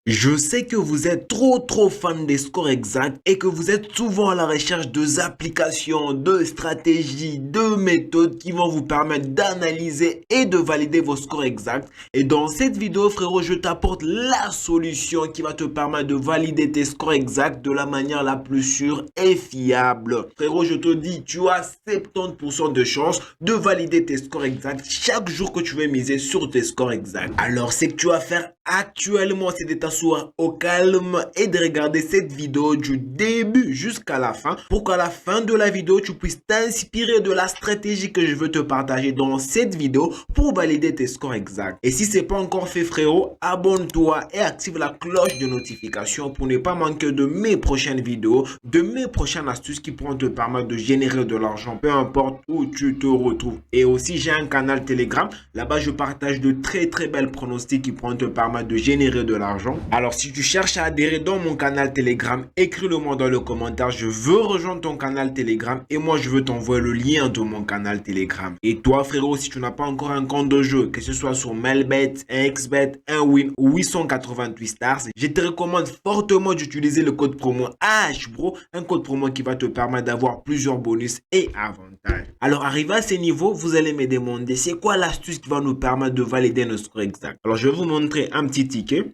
Je sais que vous êtes trop fan des scores exacts et que vous êtes souvent à la recherche de applications, de stratégies, de méthodes qui vont vous permettre d'analyser et de valider vos scores exacts. Et dans cette vidéo, frérot, je t'apporte la solution qui va te permettre de valider tes scores exacts de la manière la plus sûre et fiable. Frérot, je te dis, tu as 70% de chance de valider tes scores exacts chaque jour que tu veux miser sur tes scores exacts. Alors, c'est que tu vas faire actuellement, c'est de t'asseoir au calme et de regarder cette vidéo du début jusqu'à la fin pour qu'à la fin de la vidéo, tu puisses t'inspirer de la stratégie que je veux te partager dans cette vidéo pour valider tes scores exacts. Et si ce n'est pas encore fait, frérot, abonne-toi et active la cloche de notification pour ne pas manquer de mes prochaines vidéos, de mes prochaines astuces qui pourront te permettre de générer de l'argent, peu importe où tu te retrouves. Et aussi, j'ai un canal Telegram. Là-bas, je partage de très belles pronostics qui pourront te permettre de générer de l'argent. Alors, si tu cherches à adhérer dans mon canal Telegram, écris-le moi dans le commentaire. Je veux rejoindre ton canal Telegram et moi, je veux t'envoyer le lien de mon canal Telegram. Et toi, frérot, si tu n'as pas encore un compte de jeu, que ce soit sur Melbet, XBet, Win ou 888 Stars, je te recommande fortement d'utiliser le code promo HBRO, un code promo qui va te permettre d'avoir plusieurs bonus et avantages. Alors, arrivé à ce niveau, vous allez me demander, c'est quoi l'astuce qui va nous permettre de valider nos scores exacts? Alors, je vais vous montrer un petit ticket.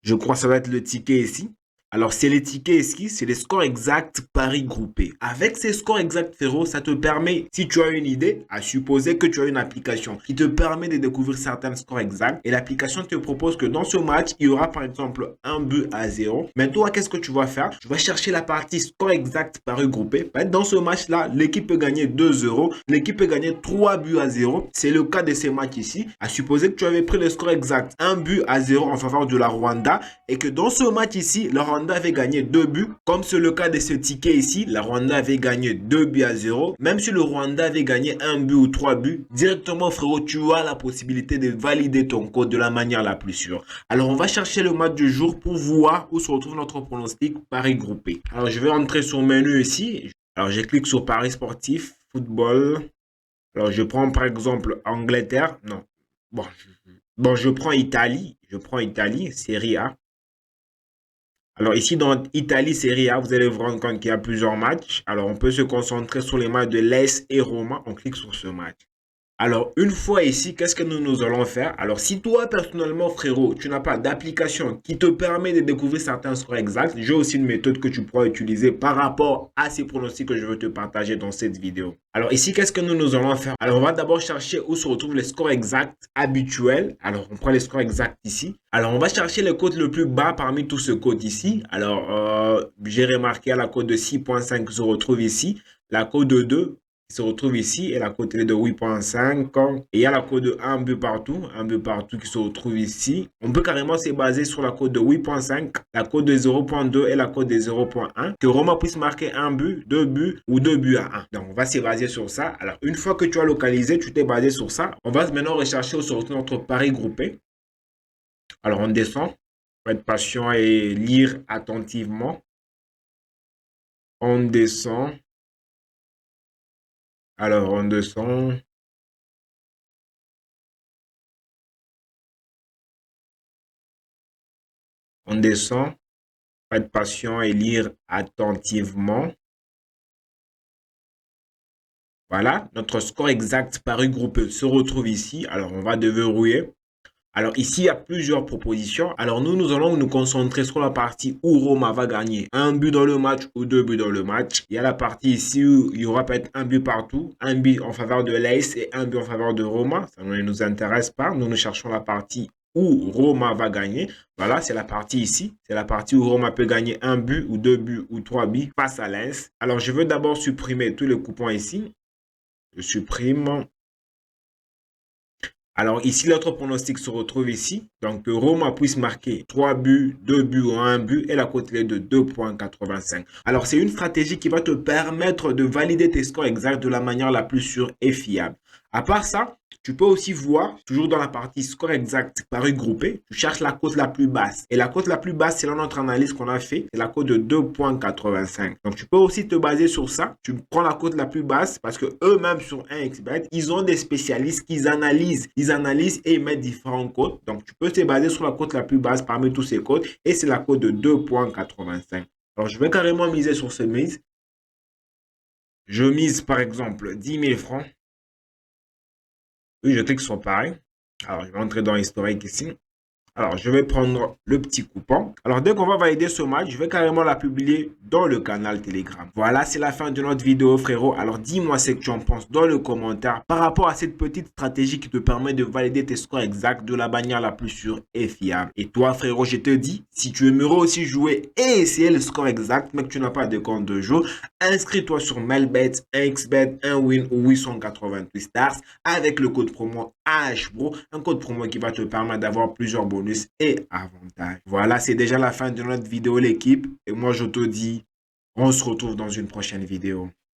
Je crois que ça va être le ticket ici. Alors, c'est les tickets ici, c'est les scores exacts paris groupés. Avec ces scores exacts, frérot, ça te permet, si tu as une idée, à supposer que tu as une application qui te permet de découvrir certains scores exacts. Et l'application te propose que dans ce match, il y aura par exemple un but à 0. Mais toi, qu'est-ce que tu vas faire? Tu vas chercher la partie score exact paris groupé. Dans ce match-là, l'équipe peut gagner 2-0. L'équipe peut gagner 3 buts à 0. C'est le cas de ces matchs ici. À supposer que tu avais pris le score exact, un but à 0 en faveur de la Rwanda. Et que dans ce match ici, la Rwanda avait gagné 2 buts, comme c'est le cas de ce ticket ici, la Rwanda avait gagné 2 buts à 0, même si le Rwanda avait gagné 1 but ou 3 buts, directement frérot, tu as la possibilité de valider ton code de la manière la plus sûre. Alors on va chercher le match du jour pour voir où se retrouve notre pronostic paris groupé. Alors je vais entrer sur menu ici, alors je clique sur paris sportif, football, alors je prends par exemple Angleterre, non, bon je prends Italie, Serie A. Alors ici dans Italie Serie A, vous allez vous rendre compte qu'il y a plusieurs matchs. Alors on peut se concentrer sur les matchs de l'AS et Roma. On clique sur ce match. Alors une fois ici, qu'est-ce que nous allons faire? Alors si toi personnellement frérot, tu n'as pas d'application qui te permet de découvrir certains scores exacts, j'ai aussi une méthode que tu pourras utiliser par rapport à ces pronostics que je veux te partager dans cette vidéo. Alors ici, qu'est-ce que nous allons faire? Alors on va d'abord chercher où se retrouvent les scores exacts habituels. Alors on prend les scores exacts ici. Alors on va chercher le code le plus bas parmi tous ce code ici. Alors j'ai remarqué à la cote de 6.5 se retrouve ici. La cote de 2 se retrouve ici et la cote de 8.5 et il y a la cote de 1 but partout qui se retrouve ici. On peut carrément se baser sur la cote de 8.5, la cote de 0.2 et la cote de 0.1 que Roma puisse marquer 1 but, 2 buts ou 2 buts à 1. Donc on va se baser sur ça. Alors une fois que tu as localisé, tu t'es basé sur ça, on va maintenant rechercher où se retrouve notre pari groupé. Alors on descend, faut être patient et lire attentivement. On descend. Alors, on descend. On descend. Être patient et lire attentivement. Voilà, notre score exact paru groupé se retrouve ici. Alors, on va déverrouiller. Alors, ici, il y a plusieurs propositions. Alors, nous allons nous concentrer sur la partie où Roma va gagner un but dans le match ou 2 buts dans le match. Il y a la partie ici où il y aura peut-être un but partout, un but en faveur de l'AS et un but en faveur de Roma. Ça ne nous intéresse pas. Nous cherchons la partie où Roma va gagner. Voilà, c'est la partie ici. C'est la partie où Roma peut gagner un but ou 2 buts ou 3 buts face à l'AS. Alors, je veux d'abord supprimer tous les coupons ici. Je supprime. Alors ici, l'autre pronostic se retrouve ici. Donc Roma puisse marquer 3 buts, 2 buts ou 1 but et la cote est de 2.85. Alors c'est une stratégie qui va te permettre de valider tes scores exacts de la manière la plus sûre et fiable. À part ça, tu peux aussi voir, toujours dans la partie score exact par groupé, tu cherches la cote la plus basse. Et la cote la plus basse, selon notre analyse qu'on a fait, c'est la cote de 2,85. Donc, tu peux aussi te baser sur ça. Tu prends la cote la plus basse parce que eux-mêmes sur 1xBet, ils ont des spécialistes qui analysent. Ils analysent et ils mettent différents cotes. Donc, tu peux te baser sur la cote la plus basse parmi tous ces cotes et c'est la cote de 2,85. Alors, je vais carrément miser sur ce mise. Je mise par exemple 10 000 francs. Oui, je clique sur pareil. Alors, je vais entrer dans l'historique ici. Alors, je vais prendre le petit coupon. Alors, dès qu'on va valider ce match, je vais carrément la publier dans le canal Telegram. Voilà, c'est la fin de notre vidéo, frérot. Alors, dis-moi ce que tu en penses dans le commentaire par rapport à cette petite stratégie qui te permet de valider tes scores exacts de la bannière la plus sûre et fiable. Et toi, frérot, je te dis, si tu aimerais aussi jouer et essayer le score exact, mais que tu n'as pas de compte de jeu, inscris-toi sur Melbet, 1xBet, 1win ou 888 stars avec le code promo AHBRO, un code promo qui va te permettre d'avoir plusieurs bonus et avantages. Voilà, c'est déjà la fin de notre vidéo, l'équipe. Et moi, je te dis, on se retrouve dans une prochaine vidéo.